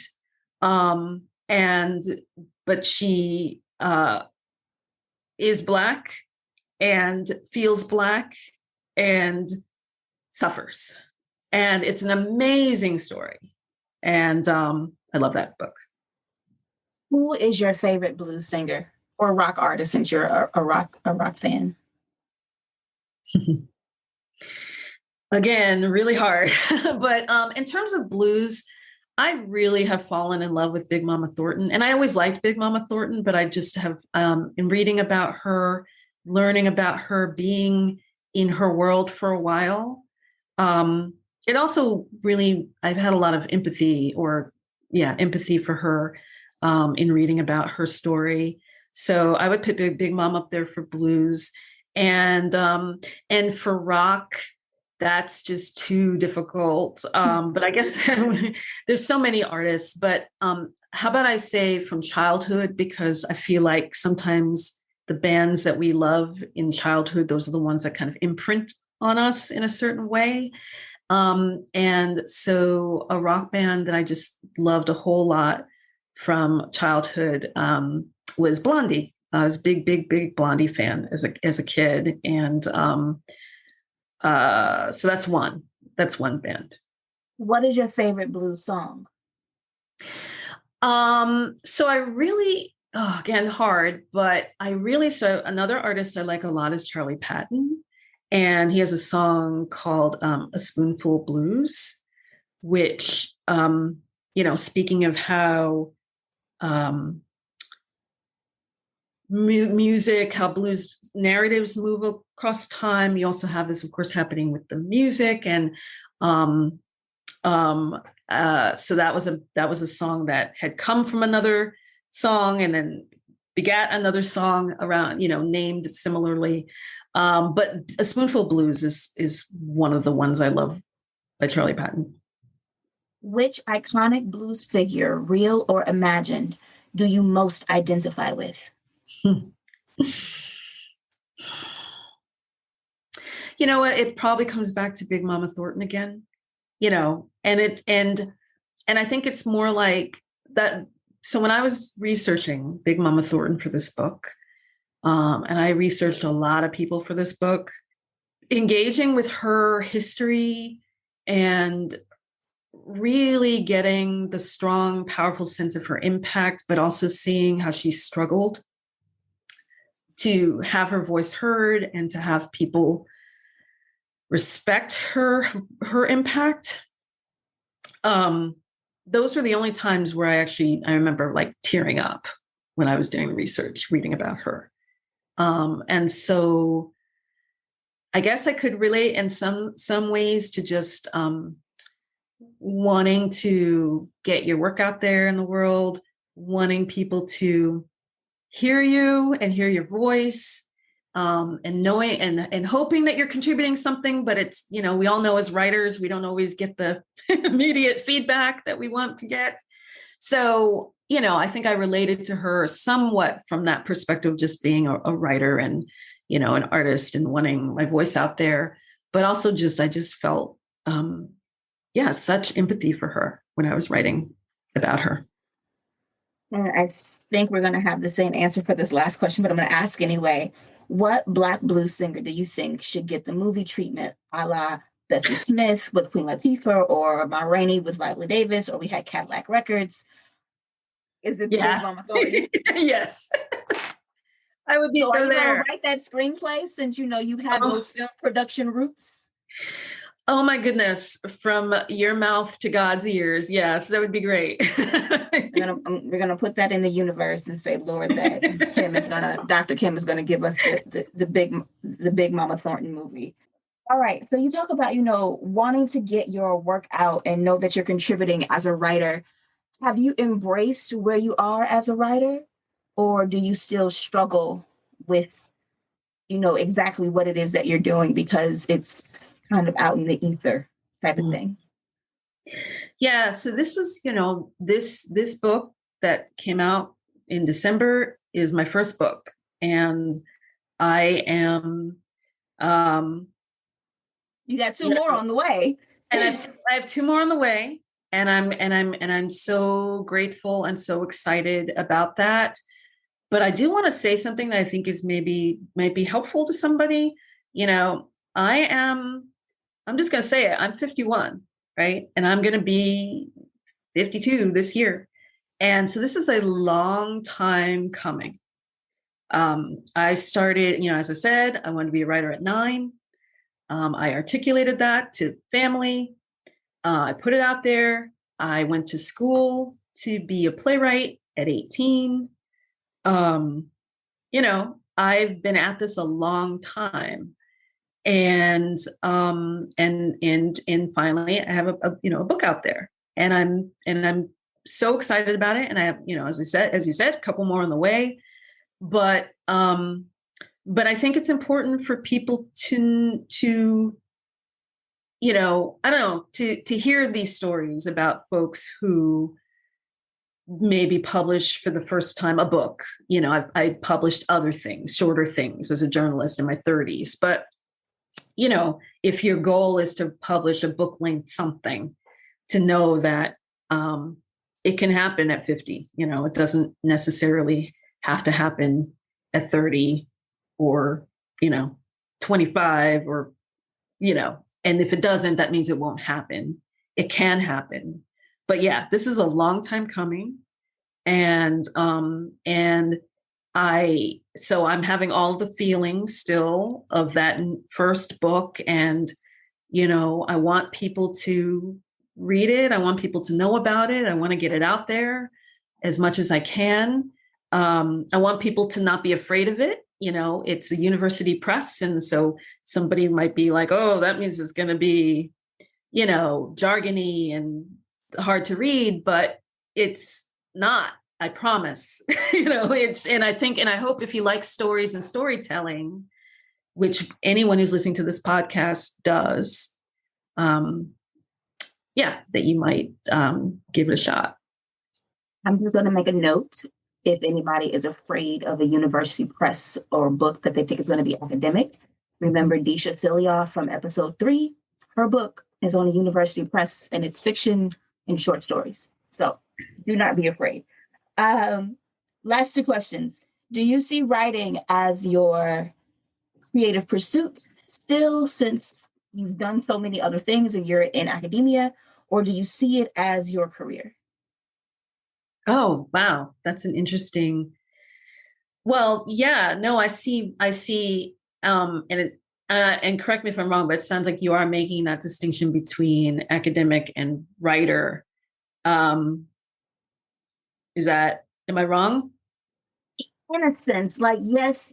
But she is Black and feels Black and suffers. And it's an amazing story. And I love that book. Who is your favorite blues singer or rock artist, since you're a rock fan? Again, really hard. But in terms of blues, I really have fallen in love with Big Mama Thornton. And I always liked Big Mama Thornton, but I just have, in reading about her, learning about her, being in her world for a while, it also really, I've had a lot of empathy empathy for her in reading about her story. So I would put Big Mom up there for blues. And for rock, that's just too difficult. But I guess there's so many artists. But how about I say from childhood? Because I feel like sometimes the bands that we love in childhood, those are the ones that kind of imprint on us in a certain way. And so a rock band that I just loved a whole lot from childhood was Blondie. I was a big Blondie fan as a kid. And so that's one. That's one band. What is your favorite blues song? So I really, again, hard, but so another artist I like a lot is Charlie Patton. And he has a song called A Spoonful Blues, which, speaking of how music, how blues narratives move across time, you also have this, of course, happening with the music. And so that was a song that had come from another song and then begat another song around, named similarly. But A Spoonful Blues is one of the ones I love by Charlie Patton. Which iconic blues figure, real or imagined, do you most identify with? You know what? It probably comes back to Big Mama Thornton again, and I think it's more like that. So when I was researching Big Mama Thornton for this book, and I researched a lot of people for this book, engaging with her history and really getting the strong, powerful sense of her impact, but also seeing how she struggled to have her voice heard and to have people respect her impact. Those were the only times where I remember like tearing up when I was doing research, reading about her. And so I guess I could relate in some ways to just wanting to get your work out there in the world, wanting people to hear you and hear your voice, and knowing and hoping that you're contributing something. But it's, we all know as writers, we don't always get the immediate feedback that we want to get. So, I think I related to her somewhat from that perspective, just being a writer and, an artist and wanting my voice out there. But also I just felt, such empathy for her when I was writing about her. And I think we're going to have the same answer for this last question, but I'm going to ask anyway. What Black blues singer do you think should get the movie treatment, a la Bessie Smith with Queen Latifah, or Ma Rainey with Viola Davis, or we had Cadillac Records? Is it Big Mama Thornton? Yes. I would be so are you there. Gonna write that screenplay since you have those film production roots? Oh my goodness! From your mouth to God's ears, yes, that would be great. We're gonna put that in the universe and say, Lord, that Dr. Kim is gonna give us the Big Mama Thornton movie. All right. So you talk about wanting to get your work out and know that you're contributing as a writer. Have you embraced where you are as a writer, or do you still struggle with exactly what it is that you're doing because it's kind of out in the ether type of thing? Yeah. So this was, this book that came out in December is my first book. And I am, you got two more on the way. And I have two more on the way. And I'm so grateful and so excited about that. But I do want to say something that I think is might be helpful to somebody. I'm just going to say it. I'm 51, right? And I'm going to be 52 this year. And so this is a long time coming. I started, as I said, I wanted to be a writer at 9. I articulated that to family. I put it out there. I went to school to be a playwright at 18. I've been at this a long time. And finally I have a book out there, and I'm so excited about it. And I have, as you said, a couple more on the way. But I think it's important for people to I don't know, to hear these stories about folks who maybe publish for the first time a book. I published other things, shorter things, as a journalist in my 30s. But if your goal is to publish a book length something, to know that it can happen at 50. It doesn't necessarily have to happen at 30 or 25 or and if it doesn't, that means it won't happen. It can happen. But yeah, this is a long time coming. And I'm having all the feelings still of that first book. And, I want people to read it. I want people to know about it. I want to get it out there as much as I can. I want people to not be afraid of it. It's a university press. And so somebody might be like, oh, that means it's going to be, jargony and hard to read, but it's not. I promise. And I hope if you like stories and storytelling, which anyone who's listening to this podcast does, that you might give it a shot. I'm just going to make a note. If anybody is afraid of a university press or book that they think is going to be academic, remember Deisha Philyaw from episode 3. Her book is on a university press, and it's fiction and short stories. So do not be afraid. Last 2 questions. Do you see writing as your creative pursuit still, since you've done so many other things and you're in academia, or do you see it as your career? Oh, wow. That's an interesting. Well, yeah, no, I see, and correct me if I'm wrong, but it sounds like you are making that distinction between academic and writer. Am I wrong? In a sense, like, yes,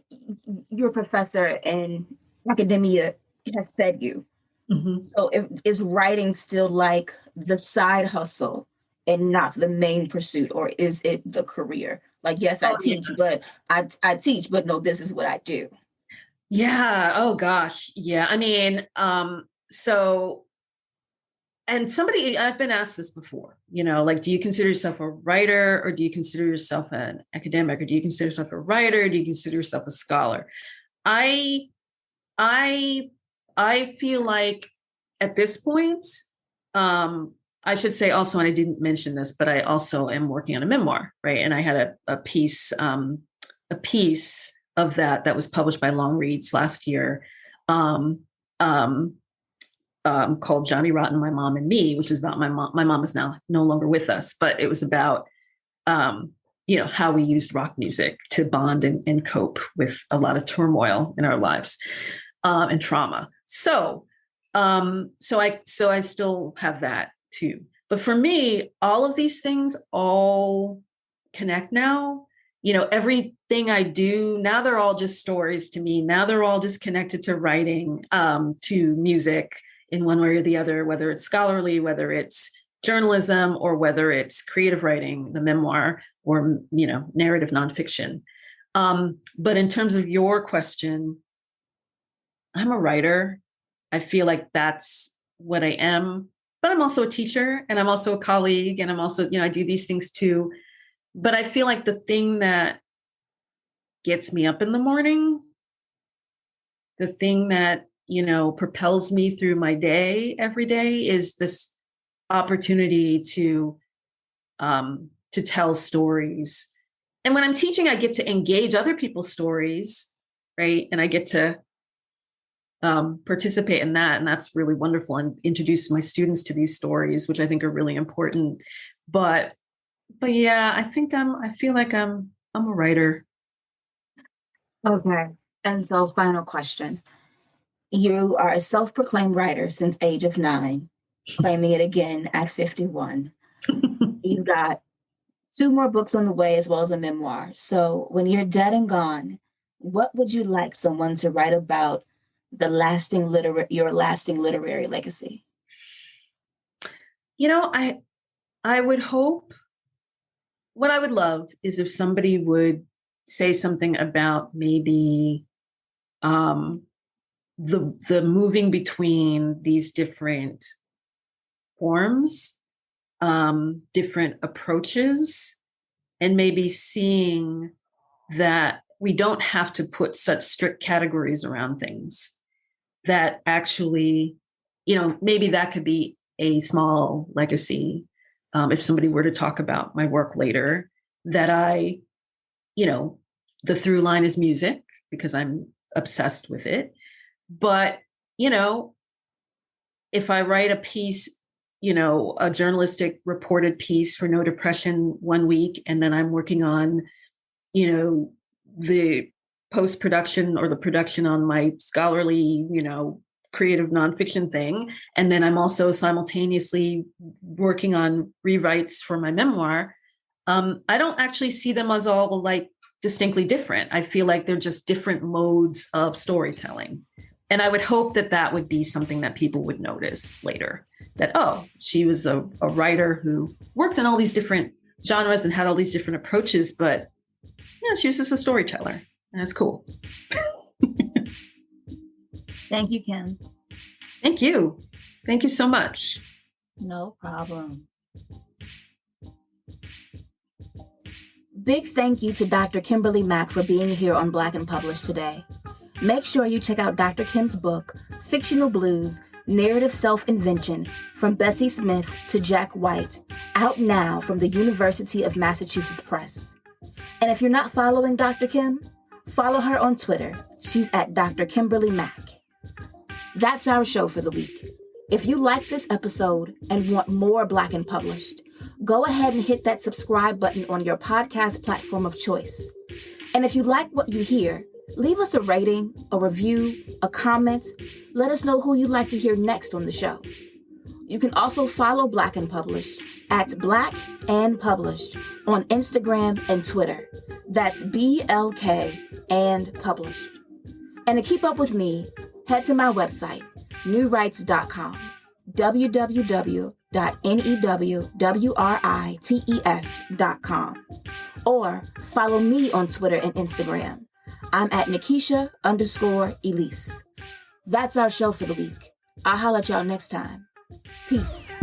you're a professor and academia has fed you. Mm-hmm. So is writing still like the side hustle and not the main pursuit, or is it the career? Like, yes, I teach, but I teach, but no, this is what I do. Yeah. Oh gosh. Yeah. I mean, and I've been asked this before, like, do you consider yourself a writer, or do you consider yourself an academic, or do you consider yourself a writer? Do you consider yourself a scholar? I feel like at this point, I should say also, and I didn't mention this, but I also am working on a memoir, right? And I had a piece of that was published by Long Reads last year, called Johnny Rotten, My Mom and Me, which is about my mom. My mom is now no longer with us, but it was about, how we used rock music to bond and cope with a lot of turmoil in our lives, and trauma. So I still have that too. But for me, all of these things all connect now. Everything I do now, they're all just stories to me. Now they're all just connected to writing, to music in one way or the other, whether it's scholarly, whether it's journalism, or whether it's creative writing, the memoir, or, narrative nonfiction. But in terms of your question, I'm a writer. I feel like that's what I am, but I'm also a teacher, and I'm also a colleague, and I'm also, I do these things too. But I feel like the thing that gets me up in the morning, the thing that, propels me through my day every day, is this opportunity to tell stories. And when I'm teaching, I get to engage other people's stories, right? And I get to participate in that. And that's really wonderful, and introduce my students to these stories, which I think are really important. But yeah, I feel like I'm a writer. Okay. And so, final question. You are a self-proclaimed writer since age of 9, claiming it again at 51. You've got 2 more books on the way as well as a memoir. So when you're dead and gone, what would you like someone to write about your lasting literary legacy? I would hope, what I would love is if somebody would say something about maybe the moving between these different forms, different approaches, and maybe seeing that we don't have to put such strict categories around things. That actually, maybe that could be a small legacy. If somebody were to talk about my work later, that the through line is music because I'm obsessed with it. But, if I write a piece, a journalistic reported piece for No Depression one week, and then I'm working on, the post-production or the production on my scholarly, creative nonfiction thing. And then I'm also simultaneously working on rewrites for my memoir. I don't actually see them as all like distinctly different. I feel like they're just different modes of storytelling. And I would hope that that would be something that people would notice later, that, oh, she was a writer who worked in all these different genres and had all these different approaches, but she was just a storyteller. And that's cool. Thank you, Kim. Thank you. Thank you so much. No problem. Big thank you to Dr. Kimberly Mack for being here on Black and Published today. Make sure you check out Dr. Kim's book, Fictional Blues, Narrative Self-Invention, From Bessie Smith to Jack White, out now from the University of Massachusetts Press. And if you're not following Dr. Kim, follow her on Twitter. She's at Dr. Kimberly Mack. That's our show for the week. If you like this episode and want more Black and Published, go ahead and hit that subscribe button on your podcast platform of choice. And if you like what you hear, leave us a rating, a review, a comment. Let us know who you'd like to hear next on the show. You can also follow Black and Published at Black and Published on Instagram and Twitter. That's BLK and Published. And to keep up with me, head to my website, newrights.com, www.newrites.com, or follow me on Twitter and Instagram. I'm at Nikisha_Elise. That's our show for the week. I'll holler at y'all next time. Peace.